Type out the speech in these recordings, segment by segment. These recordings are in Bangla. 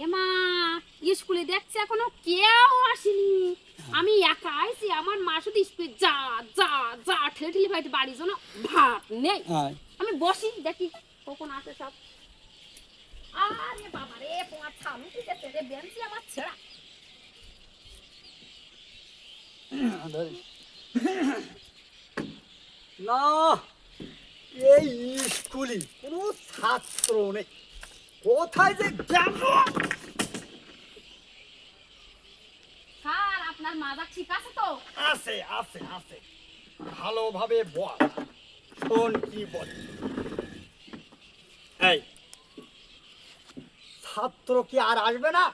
এমা স্কুলে দেখছে এখনো কেউ আসেনি, আমি একা আইছি। আমার মা শুধু স্কুলে যা যা যা ঠেলে ঠেলে বাড়িতে বাড়ির জন্য ভাত নেই। আমি বসি দেখি কখন আসে সব। আরে বাবা রে, তোমার ছাউনি ঠিক আছে রে, বেঞ্চি আমার ছেঁড়া। না, এই স্কুলে কোনো ছাত্র নেই, কোথায় যে গেল? স্যার আপনার মাজা ঠিক আছে তো? আছে আছে আছে, ভালোভাবে বল। শোন কি বল। এই ছাত্র কি আর আসবে না?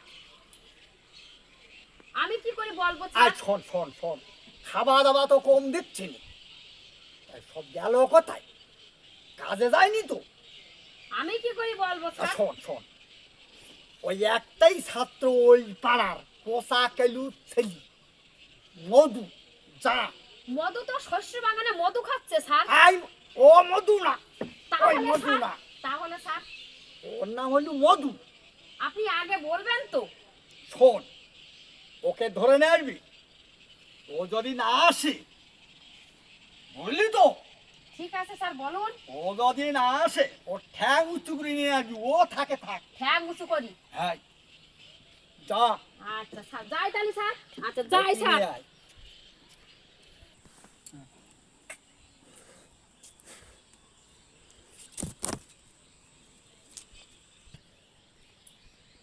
আমি কি করে বলবো আর স্যার? শোন শোন শোন, খাওয়া দাওয়া তো কম দিচ্ছি না, সব গেল কোথায়? কাজে যায়নি তো? আমি কি করে বলবো স্যার? শোন শোন, ওই একটাই ছাত্র ওই পাড়ার পোষা কেলু ছেলি মধু, যা। মধু তো শস্য বাগানে মধু খাচ্ছে স্যার। আই, ও মধু না, ওই তাহলে মধু স্যার, না, তাহলে স্যার ওর নাম হইল মধু। আপনি আগে বলবেন তো। শোন, ওকে ধরে নিয়ে আসবি। ও যদি না আসে, বললি তো, ঠিক আছে স্যার বলুন। ও যদি না আসে ওর ঠ্যাং উঁচু করে নিয়ে আসবি, ও থাকে থাক। ঠ্যাং উঁচু করি। হ্যাঁ, যা। আচ্ছা স্যার, যাই তাহলে স্যার। আচ্ছা যাই স্যার। নিয়ে আয়।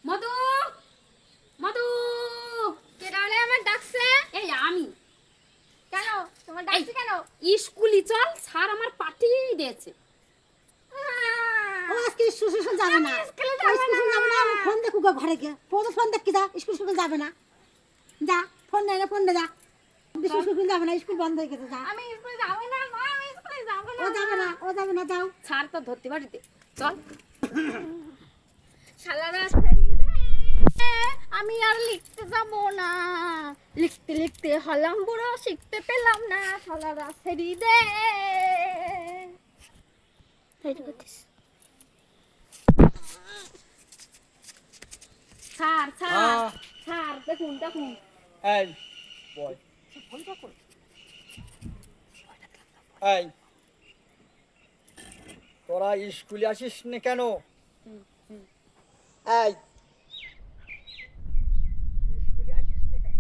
মধু, মধু, কে ডালে আমার ডাকছে? এই আমি। কেন তোমার ডাকছে কেন? স্কুলে চল, স্যার আমার পাঠিয়ে দিয়েছে। ও আজকে স্কুল যাবে না, স্কুলে ও স্কুল যাবে না। ও ফোন দেখুক ঘরে গিয়ে, ফোন দেখি যা, স্কুল যাবে না। যা, ফোন নেই না, ফোন নে যা। স্কুল যাবে না, স্কুল বন্ধ হয়ে গেছে, যা। আমি স্কুলে যাব না মা, আমি স্কুলে যাব না। ও যাবে না, ও যাবে না, যাও। স্যার তো ধরতে বাড়িতে চল। শালারা ছেড়ে দে। আমি আর লিখতে যাব না। লিখতে লিখতে হলাম বুড়ো, শিখতে পেলাম না। শালারা ছেড়ে দে। স্যার স্যার হ্যাঁ। স্যার দেখুন দেখুন। এই বল। এই তোরা স্কুলে আসিস না কেন? এই স্কুলে আসিস না কেন?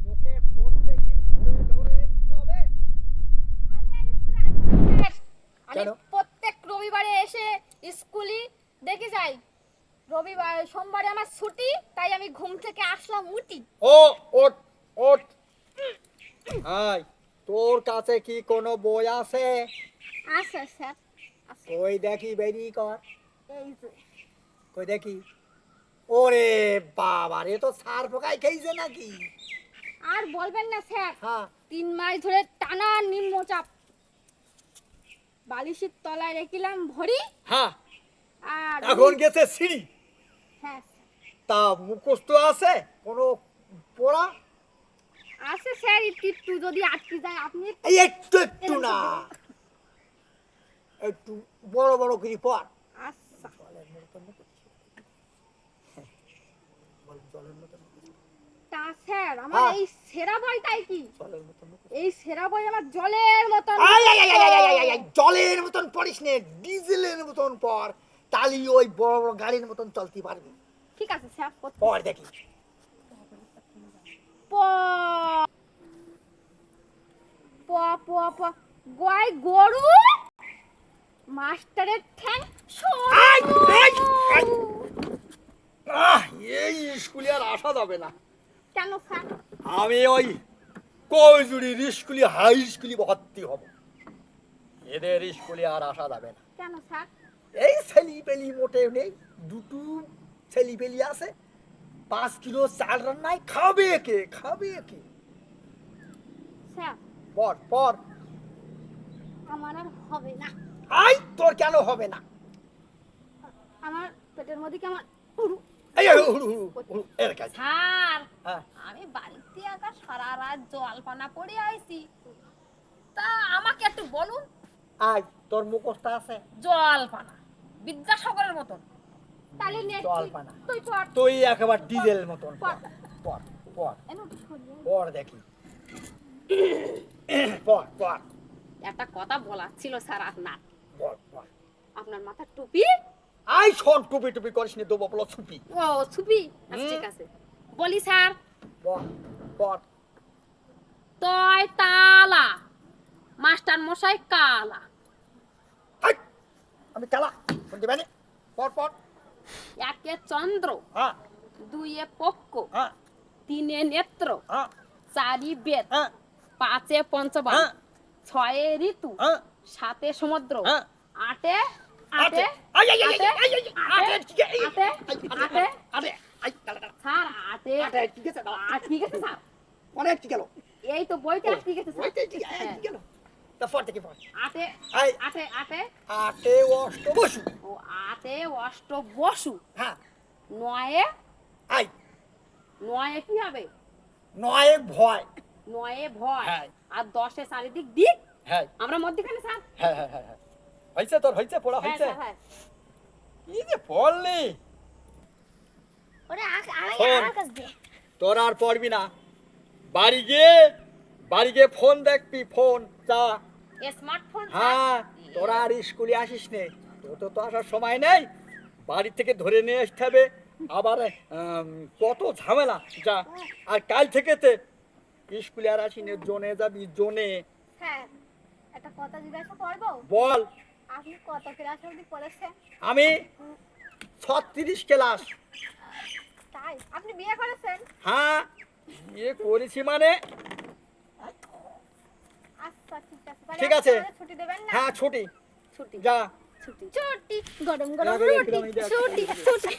তোকে প্রত্যেকদিন ধরে ধরে নিতে হবে। আমি আর স্কুলে আসব না। আমি কেন? প্রত্যেক রবিবারে এসে স্কুলে দেখে যাই। রবিবার সোমবারে আমার ছুটি, তাই আমি ঘুম থেকে আসলাম উঠি। ও ওঠ ওঠ। এই তোর কাছে কি কোনো বই আছে? আচ্ছা স্যার। কই দেখি, বেরি কর। এই যে কই দেখি। ওরে বাবা রে, তো সার পোকাই খেয়েছে নাকি? আর বলবেন না স্যার, হ্যাঁ 3 মাস ধরে টানা নিম্নচাপ। বালিশের তলায় রেখিলাম ভরি। হ্যাঁ, আর এখন গেছে সিঁড়ি। হ্যাঁ তা মুখস্থ আছে কোনো পড়া? আছে স্যার, একটু যদি আটকে যায় আপনি এই একটু একটু না, একটু বড় বড় করে পড়। আচ্ছা জলের মতন করছিস। বল, জলের মতন করছিস। তা স্যার আমার হ্যাঁ। এই সেরা বইটাই কি? জলের মতন করছিস। এই সেরা বই আমার জলের মতন। I I I I I I I, জলের মতন পড়িস নে, ডিজেলের মতন পড়। তালি ওই বড় বড় গাড়ির মতন চলতে পারবি। ঠিক আছে স্যার। পড় দেখি। প প প প গয় গরু, মাস্টারের ঠ্যাং আই, আই, আই। সরু। এই স্কুলে আর আসা যাবে না। কেন স্যার? আমি ওই কইজুড়ির স্কুলে হাই স্কুলে ভর্তি হব। এদের স্কুলে আর আসা যাবে না। কেন স্যার? এই ছেলি পেলি মোটে নেই, দুটো ছেলি পেলি আছে, 5 কিলো চাল রান্নায় খাবে কে, খাবে কে? স্যার পর পর। আমার আর হবে না। আই, তোর কেন হবে না? আমার পেটের মধ্যে কেমন এই হুড়ু হুড়ু হুড়ু এর কাছে। স্যার হ্যাঁ, আমি বাড়িতে একা সারা রাত জলপানা পড়ে আইছি, তা আমাকে একটু বলুন। আই তোর মুখস্থ আছে? জলপানা বিদ্যাসাগরের মতন। তাহলে নে চলবে না। তুই পড় তুই একেবারে ডিজেল মতন পড়। পড় পড় এ নোটিশ করিয়ে পড় দেখি পড় পড় একটা কথা বলার ছিল স্যার আপনার পড় পড় আপনার মাথার টুপি আই শোন টুপি টুপি করিস নি দেবো বলো ছুপি ও টুপি আচ্ছা ঠিক আছে বলি স্যার পড় পড় তয় তালা মাস্টার মশাই কালা হাই! আমি কালা শুনতে পাইনি পড় পড় একে চন্দ্র হ্যাঁ দুইয়ে পক্ষ হ্যাঁ তিনে নেত্র হ্যাঁ চারি বেদ হ্যাঁ পাঁচে পঞ্চবান হ্যাঁ। ছয়ে ঋতু হ্যাঁ সাতে সমুদ্র হ্যাঁ। আটে আটে আটে আই আই আই আটে আই আই আটে ঠিক আছে আটে আটে আটে আই দাঁড়া দাঁড়া স্যার আটে আটে ঠিক আছে দাঁড়া ঠিক আছে স্যার অনেক ঠিক গেল এই তো বইতে ঠিক আছে স্যার ওইটাই ঠিক আছে ঠিক গেল তা পড় থেকে পড় আটে আই আটে আটে আটে অষ্ট বসু ও আটে অষ্ট বসু হ্যাঁ নয়ে আই নয়ে কি হবে নয় ভয় নয়ে ভয় হ্যাঁ। আর দশে চারিদিক দিক হ্যাঁ আমরা মধ্যখানে স্যার হ্যাঁ হ্যাঁ হ্যাঁ হয়েছে তোর হয়েছে পড়া হ্যাঁ হয়েছে স্যার হ্যাঁ কি যে পড়লি ওরে আমি শোন। আমার কাছে দে তোর আর পড়বি না বাড়ি গিয়ে ফোন দেখবি ফোন যা স্মার্টফোন হ্যাঁ তোরা আর স্কুলে আসিস নে তোর তো আসার সময় নেই বাড়ি থেকে ধরে নিয়ে আসতে হবে আবার কত ঝামেলা যা আর কাল থেকে তে স্কুলে আর আসি নে জোনে যাবি জোনে হ্যাঁ একটা কথা জিজ্ঞাসা করবো বল আপনি কত ক্লাস অবধি পড়েছেন আমি 36 ক্লাস তাই আপনি বিয়ে করেছেন হ্যাঁ বিয়ে করেছি মানে আচ্ছা ঠিক আছে তাহলে ঠিক আছে। আপনারা ছুটি দেবেন না হ্যাঁ ছুটি ছুটি যা ছুটি ছুটি গরম গরম এবার রুটি একদম এই দেখ। ছুটি ছুটি